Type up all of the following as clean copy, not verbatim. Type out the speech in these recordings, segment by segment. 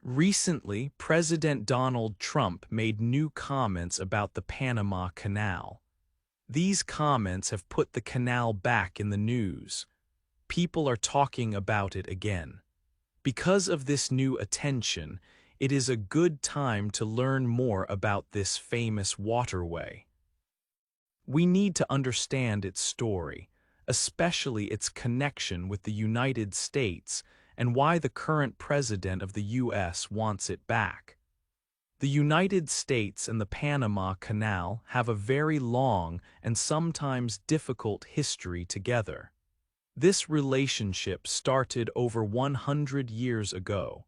Recently, President Donald Trump made new comments about the Panama Canal. These comments have put the canal back in the news. People are talking about it again. Because of this new attention, it is a good time to learn more about this famous waterway. We need to understand its story, especially its connection with the United States and why the current president of the U.S. wants it back. The United States and the Panama Canal have a very long and sometimes difficult history together. This relationship started over 100 years ago.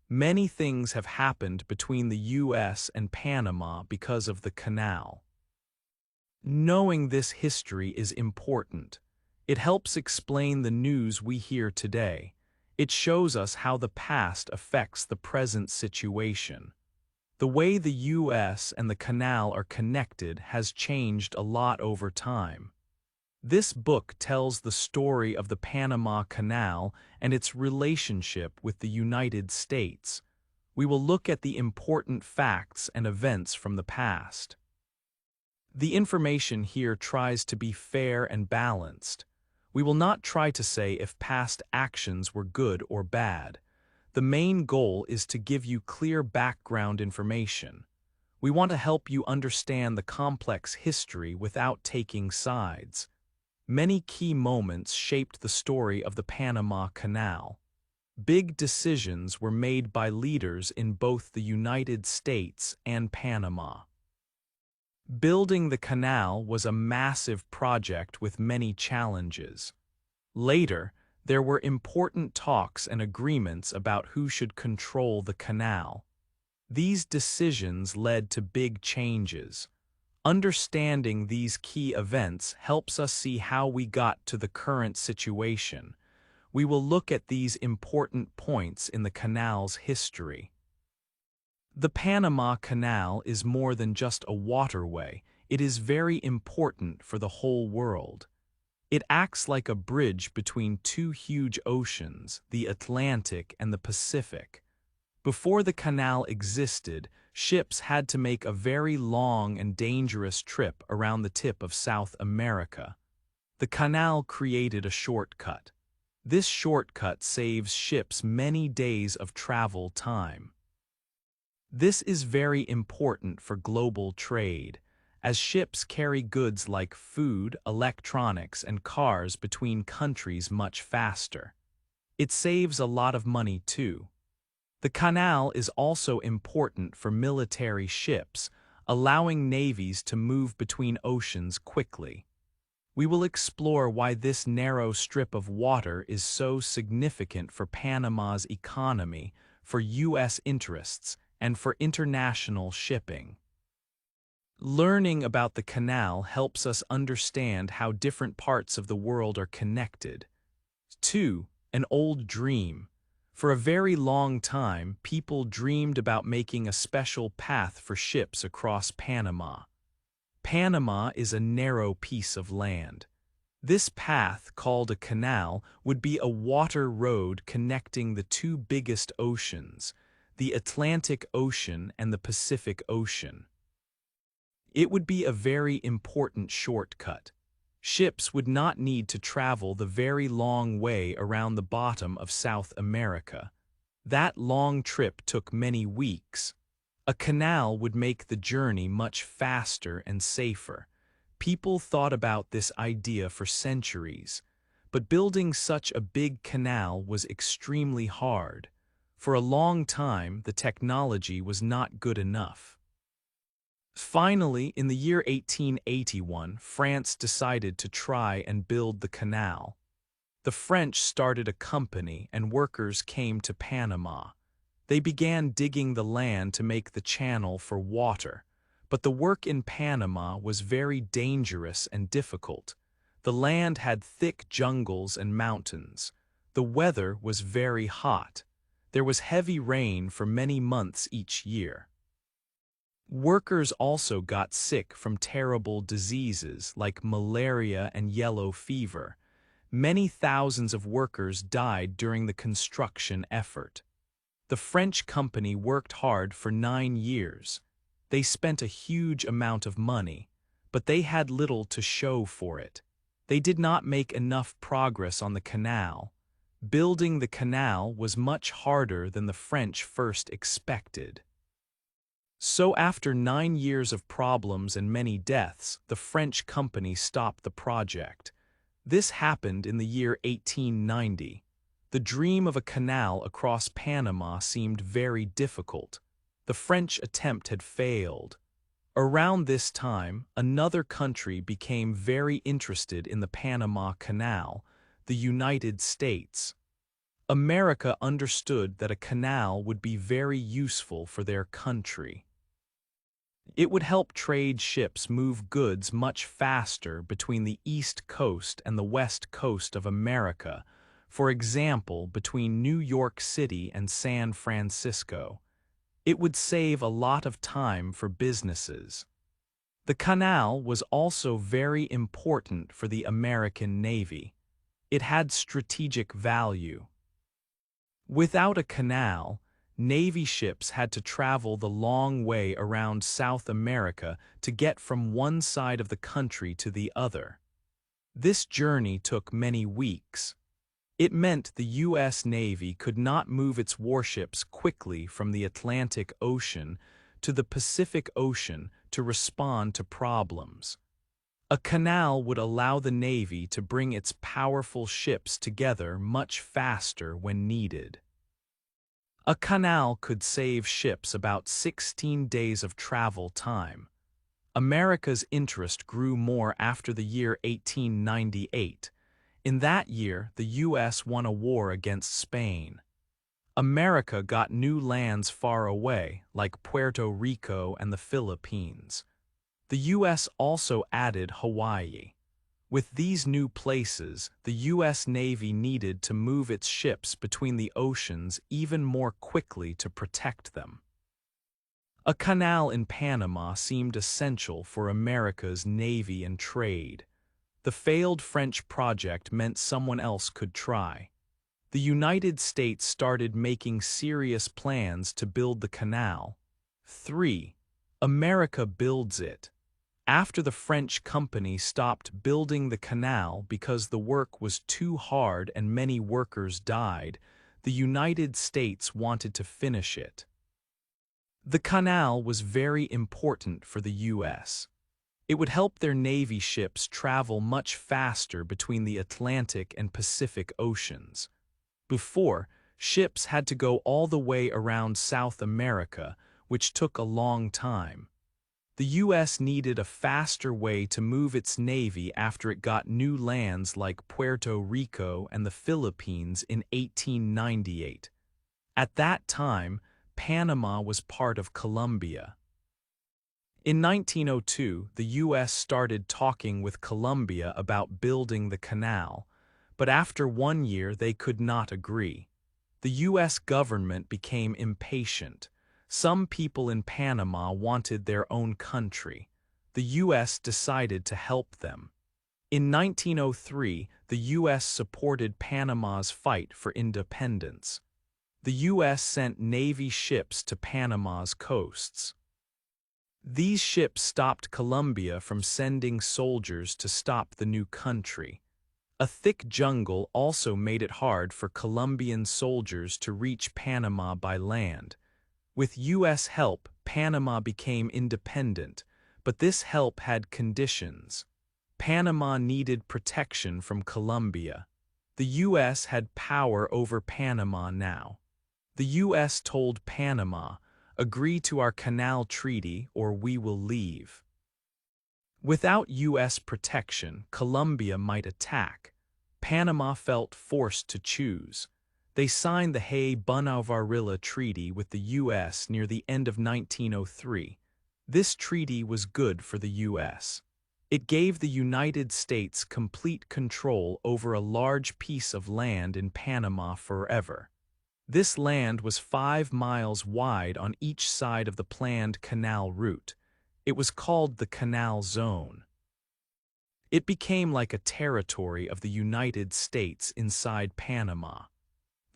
Many things have happened between the U.S. and Panama because of the canal. Knowing this history is important. It helps explain the news we hear today. It shows us how the past affects the present situation. The way the U.S. and the canal are connected has changed a lot over time. This book tells the story of the Panama Canal and its relationship with the United States. We will look at the important facts and events from the past. The information here tries to be fair and balanced. We will not try to say if past actions were good or bad. The main goal is to give you clear background information. We want to help you understand the complex history without taking sides. Many key moments shaped the story of the Panama Canal. Big decisions were made by leaders in both the United States and Panama. Building the canal was a massive project with many challenges. Later, there were important talks and agreements about who should control the canal. These decisions led to big changes. Understanding these key events helps us see how we got to the current situation. We will look at these important points in the canal's history. The Panama Canal is more than just a waterway. It is very important for the whole world. It acts like a bridge between two huge oceans, the Atlantic and the Pacific. Before the canal existed, ships had to make a very long and dangerous trip around the tip of South America. The canal created a shortcut. This shortcut saves ships many days of travel time. This is very important for global trade, as ships carry goods like food, electronics, and cars between countries much faster. It saves a lot of money too. The canal is also important for military ships, allowing navies to move between oceans quickly. We will explore why this narrow strip of water is so significant for Panama's economy, for U.S. interests, and for international shipping. Learning about the canal helps us understand how different parts of the world are connected. 2. An old dream. For a very long time, people dreamed about making a special path for ships across Panama. Panama is a narrow piece of land. This path, called a canal, would be a water road connecting the two biggest oceans, the Atlantic Ocean and the Pacific Ocean. It would be a very important shortcut. Ships would not need to travel the very long way around the bottom of South America. That long trip took many weeks. A canal would make the journey much faster and safer. People thought about this idea for centuries, but building such a big canal was extremely hard. For a long time, the technology was not good enough. Finally, in the year 1881, France decided to try and build the canal. The French started a company and workers came to Panama. They began digging the land to make the channel for water, but the work in Panama was very dangerous and difficult. The land had thick jungles and mountains. The weather was very hot. There was heavy rain for many months each year. Workers also got sick from terrible diseases like malaria and yellow fever. Many thousands of workers died during the construction effort. The French company worked hard for 9 years. They spent a huge amount of money, but they had little to show for it. They did not make enough progress on the canal. Building the canal was much harder than the French first expected. So after 9 years of problems and many deaths, the French company stopped the project. This happened in the year 1890. The dream of a canal across Panama seemed very difficult. The French attempt had failed. Around this time, another country became very interested in the Panama Canal, the United States. America understood that a canal would be very useful for their country. It would help trade ships move goods much faster between the East Coast and the West Coast of America, for example, between New York City and San Francisco. It would save a lot of time for businesses. The canal was also very important for the American Navy. It had strategic value. Without a canal, Navy ships had to travel the long way around South America to get from one side of the country to the other. This journey took many weeks. It meant the U.S. Navy could not move its warships quickly from the Atlantic Ocean to the Pacific Ocean to respond to problems. A canal would allow the Navy to bring its powerful ships together much faster when needed. A canal could save ships about 16 days of travel time. America's interest grew more after the year 1898. In that year, the U.S. won a war against Spain. America got new lands far away, like Puerto Rico and the Philippines. The U.S. also added Hawaii. With these new places, the U.S. Navy needed to move its ships between the oceans even more quickly to protect them. A canal in Panama seemed essential for America's navy and trade. The failed French project meant someone else could try. The United States started making serious plans to build the canal. 3. America builds it. After the French company stopped building the canal because the work was too hard and many workers died, the United States wanted to finish it. The canal was very important for the U.S. It would help their Navy ships travel much faster between the Atlantic and Pacific Oceans. Before, ships had to go all the way around South America, which took a long time. The U.S. needed a faster way to move its Navy after it got new lands like Puerto Rico and the Philippines in 1898. At that time, Panama was part of Colombia. In 1902, the U.S. started talking with Colombia about building the canal, but after 1 year they could not agree. The U.S. government became impatient. Some people in Panama wanted their own country. The U.S. decided to help them. In 1903, the U.S. supported Panama's fight for independence. The U.S. sent Navy ships to Panama's coasts. These ships stopped Colombia from sending soldiers to stop the new country. A thick jungle also made it hard for Colombian soldiers to reach Panama by land. With U.S. help, Panama became independent, but this help had conditions. Panama needed protection from Colombia. The U.S. had power over Panama now. The U.S. told Panama, "Agree to our canal treaty or we will leave." Without U.S. protection, Colombia might attack. Panama felt forced to choose. They signed the Hay-Bunavarilla Treaty with the U.S. near the end of 1903. This treaty was good for the U.S. It gave the United States complete control over a large piece of land in Panama forever. This land was 5 miles wide on each side of the planned canal route. It was called the Canal Zone. It became like a territory of the United States inside Panama.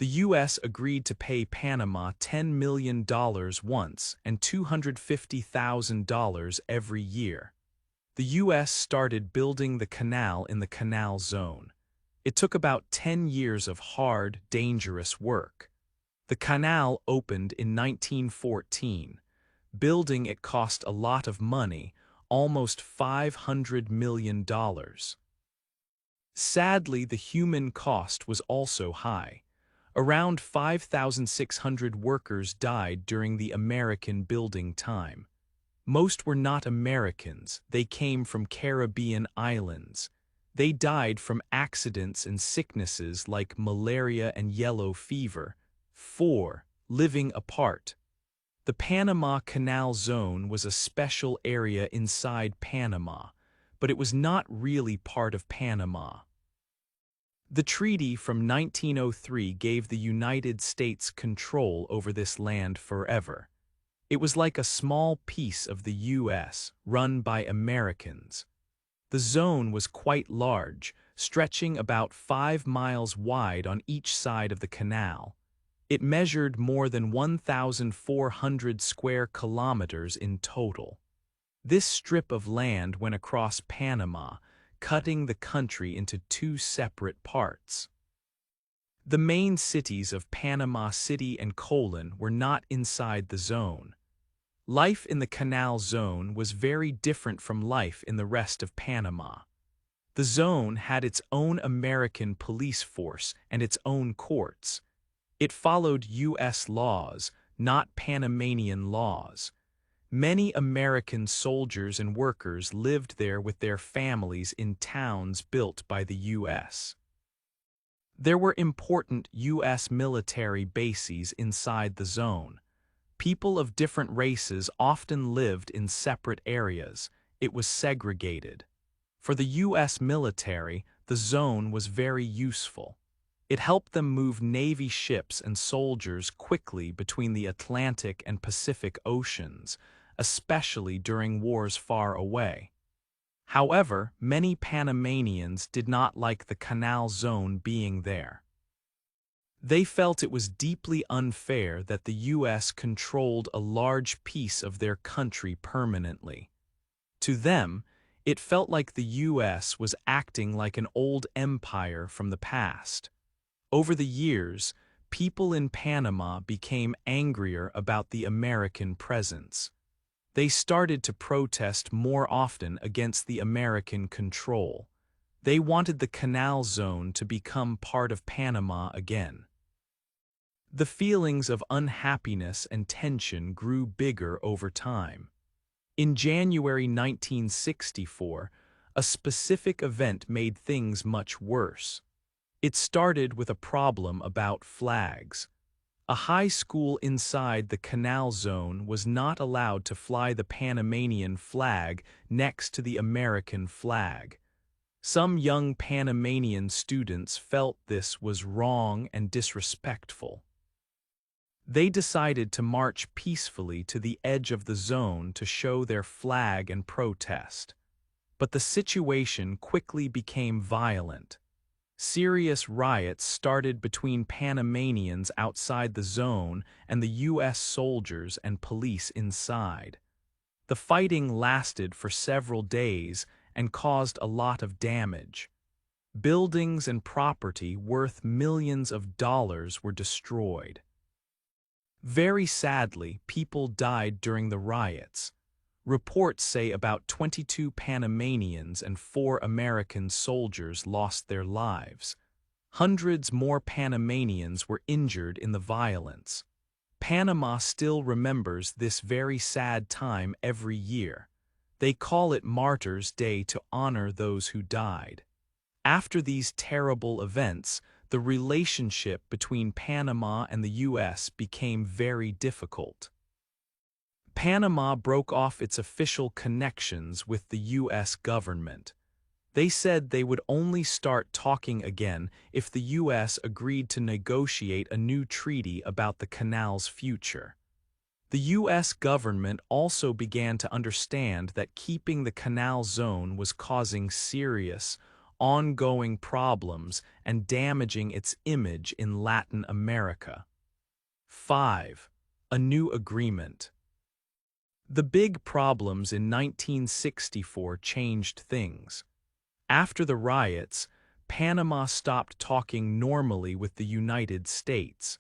The U.S. agreed to pay Panama $10 million once and $250,000 every year. The U.S. started building the canal in the Canal Zone. It took about 10 years of hard, dangerous work. The canal opened in 1914. Building it cost a lot of money, almost $500 million. Sadly, the human cost was also high. Around 5,600 workers died during the American building time. Most were not Americans, they came from Caribbean islands. They died from accidents and sicknesses like malaria and yellow fever. 4. Living apart. The Panama Canal Zone was a special area inside Panama, but it was not really part of Panama. The treaty from 1903 gave the United States control over this land forever. It was like a small piece of the U.S., run by Americans. The zone was quite large, stretching about 5 miles wide on each side of the canal. It measured more than 1,400 square kilometers in total. This strip of land went across Panama, cutting the country into 2 separate parts. The main cities of Panama City and Colon were not inside the zone. Life in the Canal Zone was very different from life in the rest of Panama. The zone had its own American police force and its own courts. It followed U.S. laws, not Panamanian laws. Many American soldiers and workers lived there with their families in towns built by the U.S. There were important U.S. military bases inside the zone. People of different races often lived in separate areas. It was segregated. For the U.S. military, the zone was very useful. It helped them move Navy ships and soldiers quickly between the Atlantic and Pacific Oceans, especially during wars far away. However, many Panamanians did not like the Canal Zone being there. They felt it was deeply unfair that the U.S. controlled a large piece of their country permanently. To them, it felt like the U.S. was acting like an old empire from the past. Over the years, people in Panama became angrier about the American presence. They started to protest more often against the American control. They wanted the Canal Zone to become part of Panama again. The feelings of unhappiness and tension grew bigger over time. In January 1964, a specific event made things much worse. It started with a problem about flags. A high school inside the Canal Zone was not allowed to fly the Panamanian flag next to the American flag. Some young Panamanian students felt this was wrong and disrespectful. They decided to march peacefully to the edge of the zone to show their flag and protest. But the situation quickly became violent. Serious riots started between Panamanians outside the zone and the U.S. soldiers and police inside. The fighting lasted for several days and caused a lot of damage. Buildings and property worth millions of dollars were destroyed. Very sadly, people died during the riots. Reports say about 22 Panamanians and 4 American soldiers lost their lives. Hundreds more Panamanians were injured in the violence. Panama still remembers this very sad time every year. They call it Martyrs' Day to honor those who died. After these terrible events, the relationship between Panama and the U.S. became very difficult. Panama broke off its official connections with the U.S. government. They said they would only start talking again if the U.S. agreed to negotiate a new treaty about the canal's future. The U.S. government also began to understand that keeping the Canal Zone was causing serious, ongoing problems and damaging its image in Latin America. 5. A new agreement. The big problems in 1964 changed things. After the riots, Panama stopped talking normally with the United States.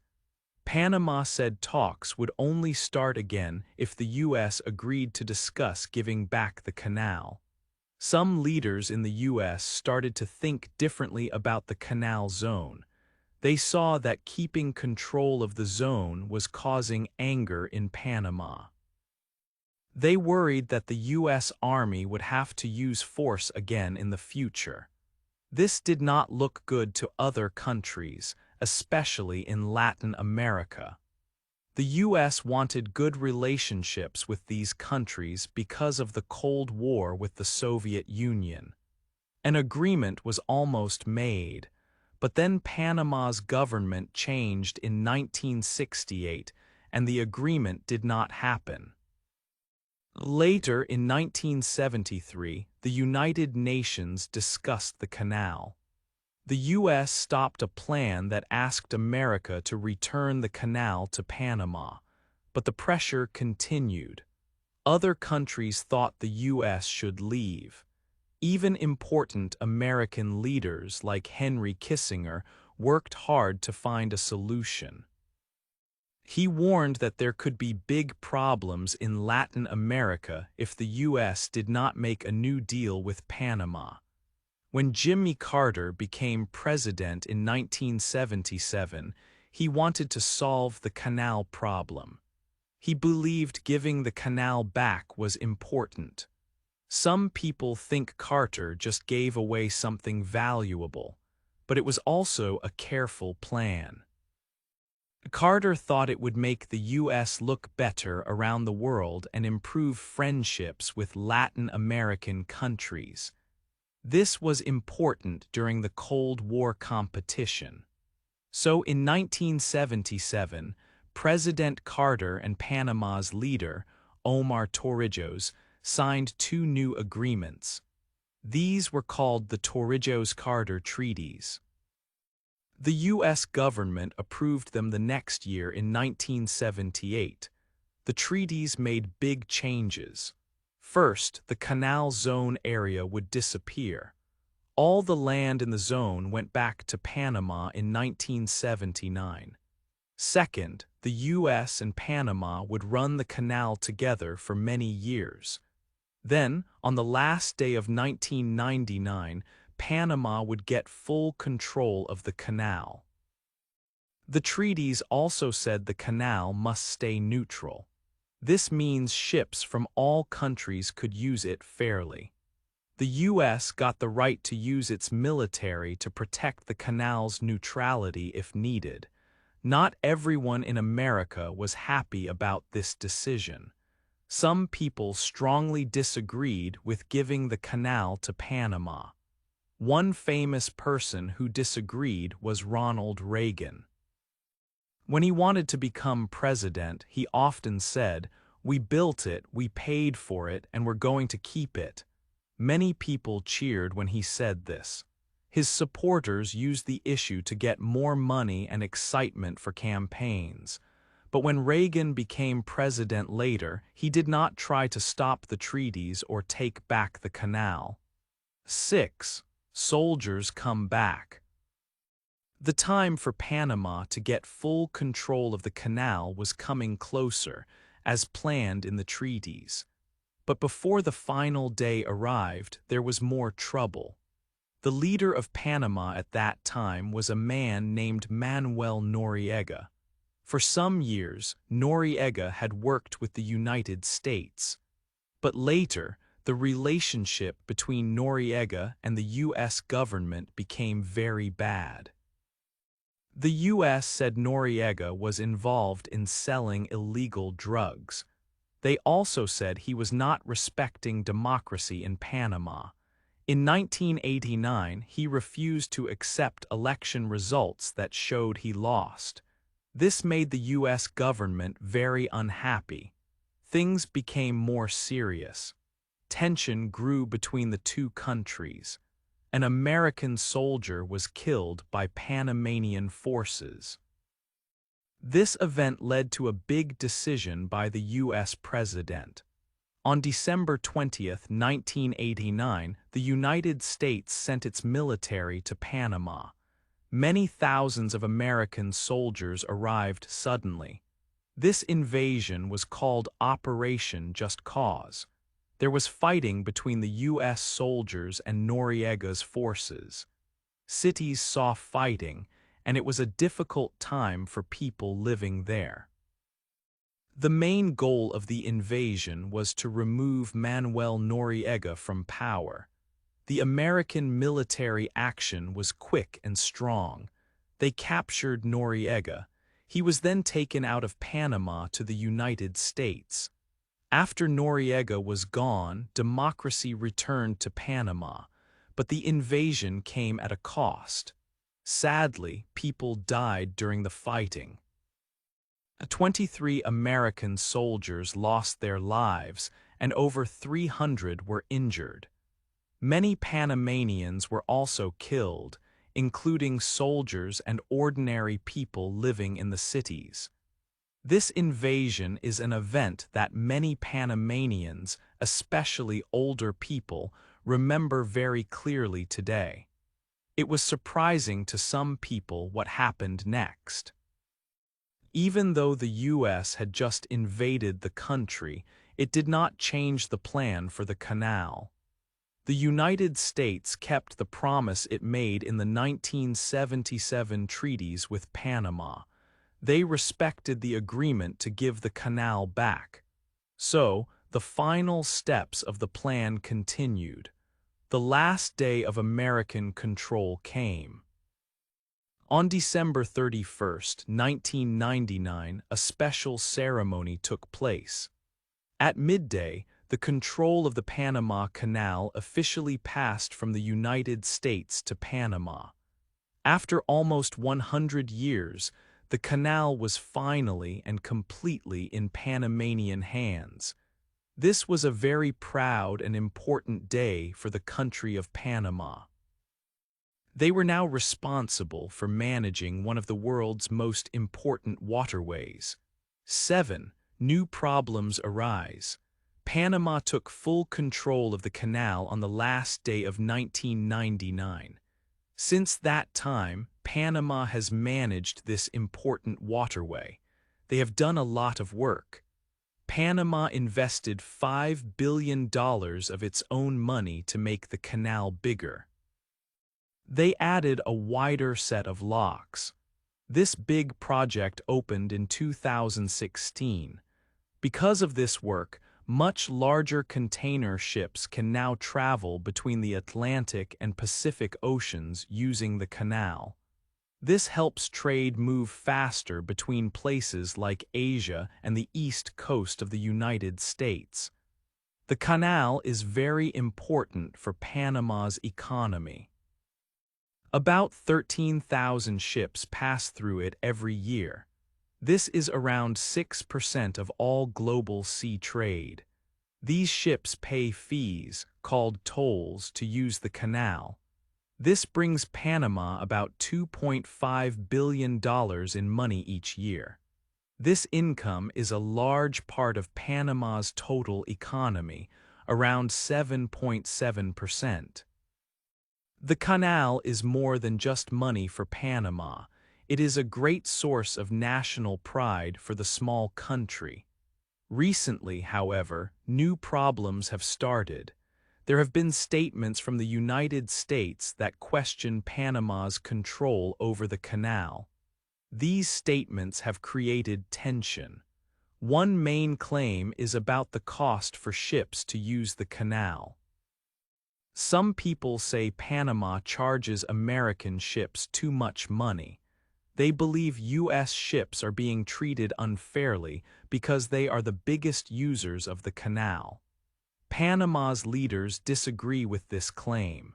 Panama said talks would only start again if the U.S. agreed to discuss giving back the canal. Some leaders in the U.S. started to think differently about the canal zone. They saw that keeping control of the zone was causing anger in Panama. They worried that the U.S. Army would have to use force again in the future. This did not look good to other countries, especially in Latin America. The U.S. wanted good relationships with these countries because of the Cold War with the Soviet Union. An agreement was almost made, but then Panama's government changed in 1968 and the agreement did not happen. Later, in 1973, the United Nations discussed the canal. The U.S. stopped a plan that asked America to return the canal to Panama, but the pressure continued. Other countries thought the U.S. should leave. Even important American leaders like Henry Kissinger worked hard to find a solution. He warned that there could be big problems in Latin America if the U.S. did not make a new deal with Panama. When Jimmy Carter became president in 1977, he wanted to solve the canal problem. He believed giving the canal back was important. Some people think Carter just gave away something valuable, but it was also a careful plan. Carter thought it would make the U.S. look better around the world and improve friendships with Latin American countries. This was important during the Cold War competition. So in 1977, President Carter and Panama's leader, Omar Torrijos, signed two new agreements. These were called the Torrijos-Carter Treaties. The U.S. government approved them the next year in 1978. The treaties made big changes. First, the canal zone area would disappear. All the land in the zone went back to Panama in 1979. Second, the U.S. and Panama would run the canal together for many years. Then, on the last day of 1999, Panama would get full control of the canal. The treaties also said the canal must stay neutral. This means ships from all countries could use it fairly. The U.S. got the right to use its military to protect the canal's neutrality if needed. Not everyone in America was happy about this decision. Some people strongly disagreed with giving the canal to Panama. One famous person who disagreed was Ronald Reagan. When he wanted to become president, he often said, "We built it, we paid for it, and we're going to keep it." Many people cheered when he said this. His supporters used the issue to get more money and excitement for campaigns. But when Reagan became president later, he did not try to stop the treaties or take back the canal. 6. Soldiers come back. The time for Panama to get full control of the canal was coming closer, as planned in the treaties. But before the final day arrived, there was more trouble. The leader of Panama at that time was a man named Manuel Noriega. For some years, Noriega had worked with the United States. But later, the relationship between Noriega and the U.S. government became very bad. The U.S. said Noriega was involved in selling illegal drugs. They also said he was not respecting democracy in Panama. In 1989, he refused to accept election results that showed he lost. This made the U.S. government very unhappy. Things became more serious. Tension grew between the two countries. An American soldier was killed by Panamanian forces. This event led to a big decision by the U.S. president. On December 20, 1989, the United States sent its military to Panama. Many thousands of American soldiers arrived suddenly. This invasion was called Operation Just Cause. There was fighting between the U.S. soldiers and Noriega's forces. Cities saw fighting, and it was a difficult time for people living there. The main goal of the invasion was to remove Manuel Noriega from power. The American military action was quick and strong. They captured Noriega. He was then taken out of Panama to the United States. After Noriega was gone, democracy returned to Panama, but the invasion came at a cost. Sadly, people died during the fighting. 23 American soldiers lost their lives, and over 300 were injured. Many Panamanians were also killed, including soldiers and ordinary people living in the cities. This invasion is an event that many Panamanians, especially older people, remember very clearly today. It was surprising to some people what happened next. Even though the U.S. had just invaded the country, it did not change the plan for the canal. The United States kept the promise it made in the 1977 treaties with Panama. They respected the agreement to give the canal back. So, the final steps of the plan continued. The last day of American control came. On December 31, 1999, a special ceremony took place. At midday, the control of the Panama Canal officially passed from the United States to Panama. After almost 100 years, the canal was finally and completely in Panamanian hands. This was a very proud and important day for the country of Panama. They were now responsible for managing one of the world's most important waterways. 7. New problems arise. Panama took full control of the canal on the last day of 1999. Since that time, Panama has managed this important waterway. They have done a lot of work. Panama invested $5 billion of its own money to make the canal bigger. They added a wider set of locks. This big project opened in 2016. Because of this work, much larger container ships can now travel between the Atlantic and Pacific Oceans using the canal. This helps trade move faster between places like Asia and the east coast of the United States. The canal is very important for Panama's economy. About 13,000 ships pass through it every year. This is around 6% of all global sea trade. These ships pay fees, called tolls, to use the canal. This brings Panama about $2.5 billion in money each year. This income is a large part of Panama's total economy, around 7.7%. The canal is more than just money for Panama. It is a great source of national pride for the small country. Recently, however, new problems have started. There have been statements from the United States that question Panama's control over the canal. These statements have created tension. One main claim is about the cost for ships to use the canal. Some people say Panama charges American ships too much money. They believe U.S. ships are being treated unfairly because they are the biggest users of the canal. Panama's leaders disagree with this claim.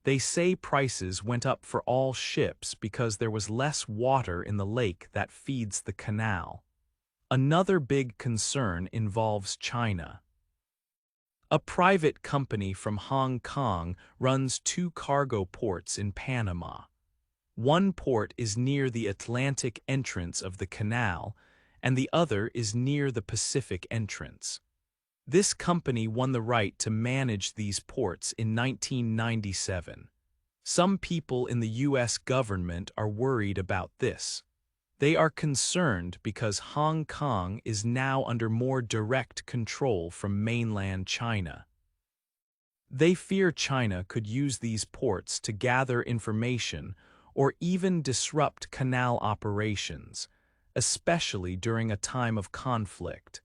They say prices went up for all ships because there was less water in the lake that feeds the canal. Another big concern involves China. A private company from Hong Kong runs two cargo ports in Panama. One port is near the Atlantic entrance of the canal, and the other is near the Pacific entrance. This company won the right to manage these ports in 1997. Some people in the U.S. government are worried about this. They are concerned because Hong Kong is now under more direct control from mainland China. They fear China could use these ports to gather information or even disrupt canal operations, especially during a time of conflict.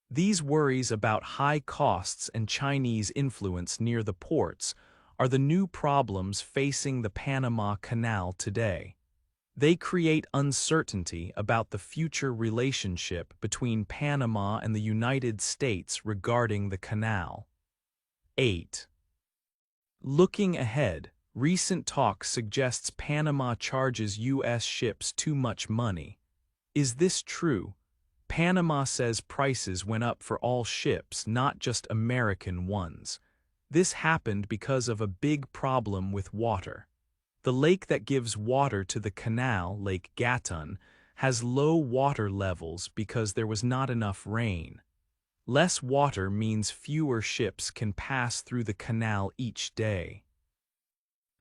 These worries about high costs and Chinese influence near the ports are the new problems facing the Panama Canal today. They create uncertainty about the future relationship between Panama and the United States regarding the canal. 8. Looking ahead, recent talk suggests Panama charges U.S. ships too much money. Is this true? Panama says prices went up for all ships, not just American ones. This happened because of a big problem with water. The lake that gives water to the canal, Lake Gatun, has low water levels because there was not enough rain. Less water means fewer ships can pass through the canal each day.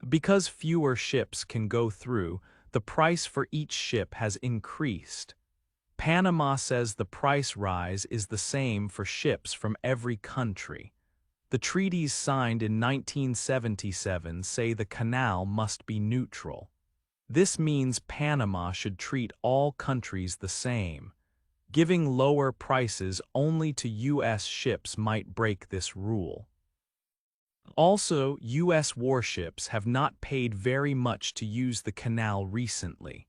Because fewer ships can go through, the price for each ship has increased. Panama says the price rise is the same for ships from every country. The treaties signed in 1977 say the canal must be neutral. This means Panama should treat all countries the same. Giving lower prices only to U.S. ships might break this rule. Also, U.S. warships have not paid very much to use the canal recently.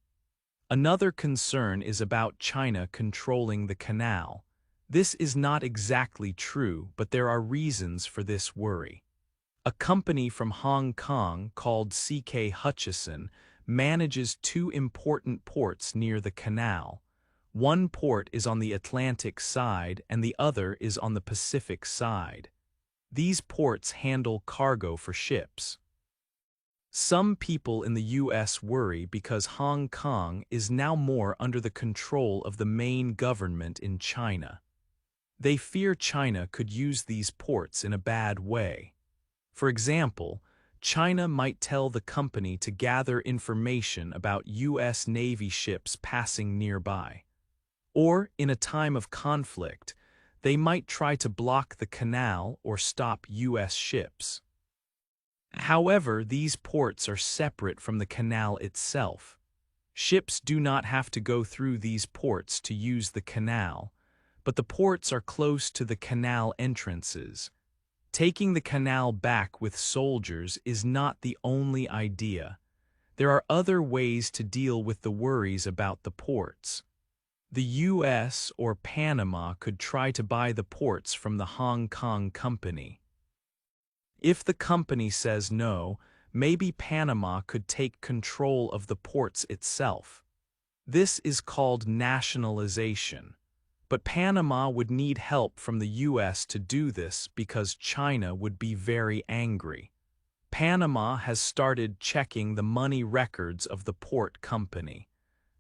Another concern is about China controlling the canal. This is not exactly true, but there are reasons for this worry. A company from Hong Kong called C.K. Hutchison manages two important ports near the canal. One port is on the Atlantic side and the other is on the Pacific side. These ports handle cargo for ships. Some people in the U.S. worry because Hong Kong is now more under the control of the main government in China. They fear China could use these ports in a bad way. For example, China might tell the company to gather information about U.S. Navy ships passing nearby. Or, in a time of conflict, they might try to block the canal or stop U.S. ships. However, these ports are separate from the canal itself. Ships do not have to go through these ports to use the canal, but the ports are close to the canal entrances. Taking the canal back with soldiers is not the only idea. There are other ways to deal with the worries about the ports. The U.S. or Panama could try to buy the ports from the Hong Kong company. If the company says no, maybe Panama could take control of the ports itself. This is called nationalization. But Panama would need help from the U.S. to do this because China would be very angry. Panama has started checking the money records of the port company.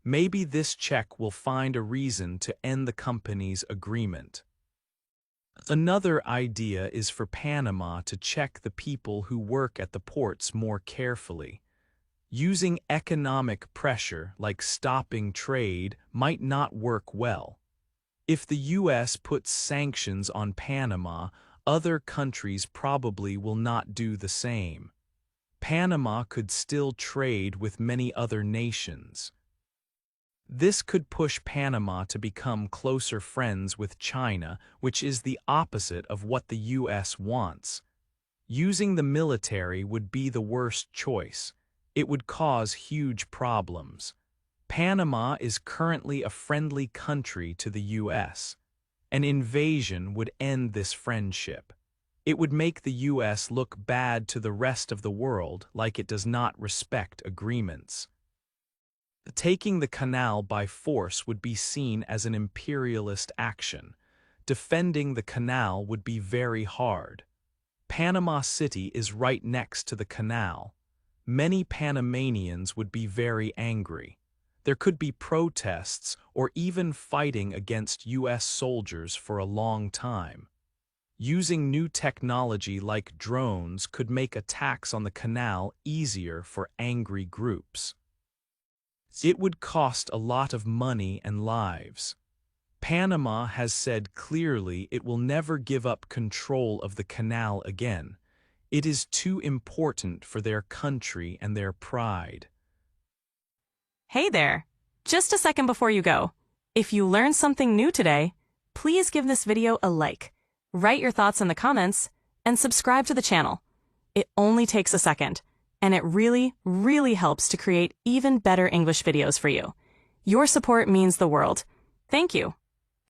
Maybe this check will find a reason to end the company's agreement. Another idea is for Panama to check the people who work at the ports more carefully. Using economic pressure, like stopping trade, might not work well. If the U.S. puts sanctions on Panama, other countries probably will not do the same. Panama could still trade with many other nations. This could push Panama to become closer friends with China, which is the opposite of what the U.S. wants. Using the military would be the worst choice. It would cause huge problems. Panama is currently a friendly country to the U.S. An invasion would end this friendship. It would make the U.S. look bad to the rest of the world, like it does not respect agreements. Taking the canal by force would be seen as an imperialist action. defending the canal would be very hard. Panama City is right next to the canal. Many Panamanians would be very angry. There could be protests or even fighting against U.S. soldiers for a long time. Using new technology like drones could make attacks on the canal easier for angry groups. It would cost a lot of money and lives. Panama has said clearly it will never give up control of the canal again. It is too important for their country and their pride. Hey there! Just a second before you go. If you learned something new today, please give this video a like, write your thoughts in the comments, and subscribe to the channel. It only takes a second, and it really, really helps to create even better English videos for you. Your support means the world. Thank you.